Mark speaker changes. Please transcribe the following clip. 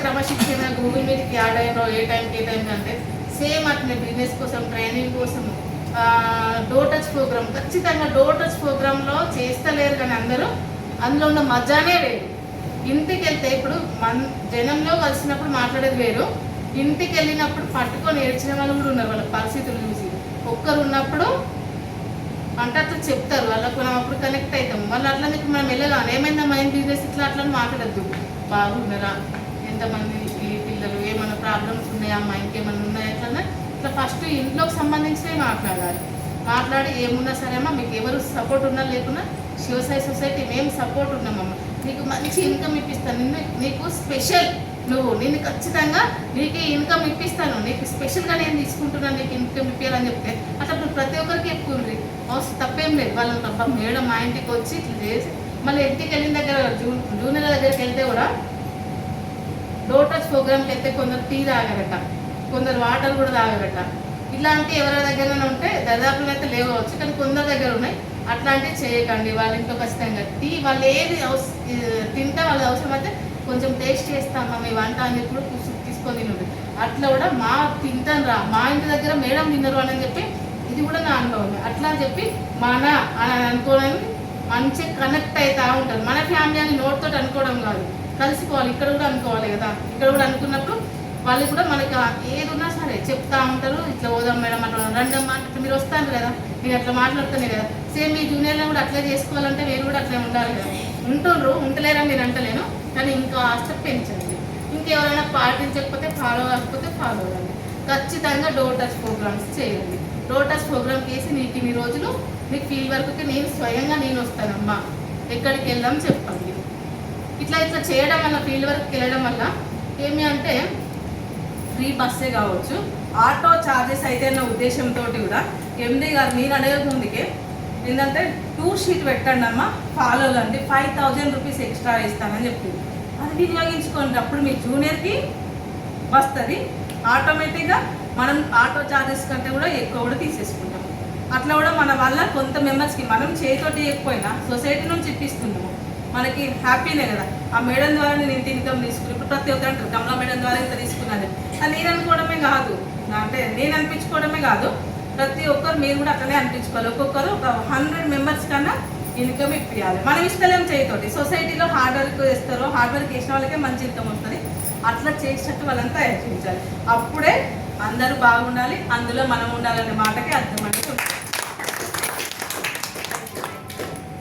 Speaker 1: క్రమశిక్షణ Google మీట్కి add అయినో ఏ టైంకి అంటే సేమ్ అట్నే బిజినెస్ కోసం ట్రైనింగ్ కోసం డోర్ టచ్ ప్రోగ్రామ్, ఖచ్చితంగా డోర్ టచ్ ప్రోగ్రాంలో చేస్తలేరు కానీ అందరూ అందులో ఉన్న మజానే వేరు. ఇంటికి వెళ్తే ఇప్పుడు జనంలో కలిసినప్పుడు మాట్లాడేది వేరు, ఇంటికి వెళ్ళినప్పుడు పట్టుకొని ఏడ్చిన వాళ్ళు కూడా ఉన్నారు. వాళ్ళ పరిస్థితులు చూసి ఒక్కరు ఉన్నప్పుడు అంటే అట్లా చెప్తారు, వాళ్ళకు మనం అప్పుడు కనెక్ట్ అవుతాం. వాళ్ళు అట్లా మనం వెళ్ళగానే ఏమైందా మైండ్ బిజినెస్ ఇట్లా అట్లా మాట్లాడద్దు. బాగున్నారా, ఎంతమంది పిల్లలు, ఏమైనా ప్రాబ్లమ్స్ ఉన్నాయా, మైండ్కి ఏమైనా ఉన్నాయా, ఇట్లా ఫస్ట్ ఇంట్లోకి సంబంధించినవి మాట్లాడి ఏమున్నా సరే అమ్మా మీకు ఎవరు సపోర్ట్ ఉన్నా లేకున్నా శివసాయి సొసైటీ మేము సపోర్ట్ ఉన్నామమ్మా, నీకు మంచి ఇన్కమ్ ఇప్పిస్తాను, నీకు స్పెషల్ నిన్ను ఖచ్చితంగా నీకు ఇన్కమ్ ఇప్పిస్తాను, నీకు స్పెషల్గా నేను తీసుకుంటున్నాను, నీకు ఇన్కమ్ ఇప్పించాలని చెప్తే అట్లా ప్రతి ఒక్కరికి ఎక్కువ తప్పేం లేదు. వాళ్ళని తప్ప మేడం మా ఇంటికి వచ్చి ఇట్లా చేసి మళ్ళీ ఇంటికి వెళ్ళిన దగ్గర జూనియర్ దగ్గరికి వెళ్తే కూడా డోర్ టచ్ ప్రోగ్రామ్కి వెళ్తే కొందరు టీ తాగరట, కొందరు వాటర్ కూడా తాగరట. ఇలాంటి ఎవరి దగ్గర ఉంటే దరిదాపులు అయితే లేవచ్చు కానీ కొందరు దగ్గర ఉన్నాయి. అట్లాంటివి చేయకండి. వాళ్ళ ఇంట్లో ఖచ్చితంగా టీ వాళ్ళు ఏది తింటే వాళ్ళకి అవసరం అయితే కొంచెం టేస్ట్ చేస్తామా మీ వంట అని ఇప్పుడు తీసుకొని తినండి. అట్లా కూడా మా తింటాను రా, మా ఇంటి దగ్గర మేడం తిన్నారు అని చెప్పి ఇది కూడా నా అనుభవం. అట్లా చెప్పి మన అని అనుకోవడానికి మంచిగా కనెక్ట్ అవుతూ ఉంటారు. మన ఫ్యామిలీ అని నోట్తో అనుకోవడం కాదు, కలిసిపోవాలి. ఇక్కడ కూడా అనుకోవాలి కదా, ఇక్కడ కూడా అనుకున్నప్పుడు వాళ్ళు కూడా మనకి ఏది ఉన్నా సరే చెప్తా ఉంటారు. ఇట్లా పోదాం మేడం అట్లా రండమ్మా అట్లా మీరు వస్తాను కదా, నేను అట్లా మాట్లాడుతానే కదా. సేమ్ మీ జూనియర్లో కూడా అట్లా చేసుకోవాలంటే మీరు కూడా అట్లా ఉండాలి కదా. ఉంటలేరని నేను అంటలేను కానీ ఇంకా స్టెప్ పెంచండి. ఇంకెవరైనా పాటించకపోతే ఫాలో కాకపోతే ఫాలో అవ్వండి. ఖచ్చితంగా డోర్ టచ్ ప్రోగ్రామ్స్ చేయండి. డోర్ టచ్ ప్రోగ్రామ్ చేసి నీకు ఇన్ని రోజులు నీకు ఫీల్డ్ వర్క్కి నేను స్వయంగా వస్తానమ్మా, ఎక్కడికి వెళ్దాం చెప్పండి. ఇట్లా చేయడం వల్ల ఫీల్డ్ వర్క్కి వెళ్ళడం వల్ల ఏమి అంటే ఫ్రీ బస్సే కావచ్చు, ఆటో ఛార్జెస్ అయితే అన్న ఉద్దేశంతో కూడా ఎండి గారు నేను అడగక ముందుకే ఏంటంటే టూర్ షీట్ పెట్టండి అమ్మ, ఫాలో కండి, 5000 రూపీస్ ఎక్స్ట్రా ఇస్తానని చెప్పింది. అది వినియోగించుకోండి. అప్పుడు మీ జూనియర్కి వస్తుంది. ఆటోమేటిక్గా మనం ఆటో ఛార్జెస్ కంటే కూడా ఎక్కువ కూడా తీసేసుకుంటాం. అట్లా కూడా మన వల్ల కొంత మెంబర్స్కి మనం చేతితోటి ఇవ్వకపోయినా సొసైటీ నుంచి ఇప్పిస్తున్నాము, మనకి హ్యాపీనే కదా. ఆ మేడం ద్వారా నేను ఇంత ఇన్కమ్ తీసుకుని ఇప్పుడు ప్రతి ఒక్కరు అంటారు కమలా మేడం ద్వారా ఇంత తీసుకున్నాను. అది నేను అనుకోవడమే కాదు, అంటే నేను అనిపించుకోవడమే కాదు, ప్రతి ఒక్కరు మీరు కూడా అట్లనే అనిపించుకోవాలి. ఒక్కొక్కరు ఒక 100 మెంబర్స్ కన్నా ఇన్కమ్ ఇప్పించాలి. మనం ఇష్టలేం చేయతోటి సొసైటీలో హార్డ్ వర్క్ చేస్తారో హార్డ్ వర్క్ చేసిన వాళ్ళకే మంచి ఇన్కమ్ వస్తుంది. అట్లా చేసినట్టు వాళ్ళంతా తయారు చేయించాలి. అప్పుడే అందరూ బాగుండాలి, అందులో మనం ఉండాలనే మాటకి అర్థం అంటే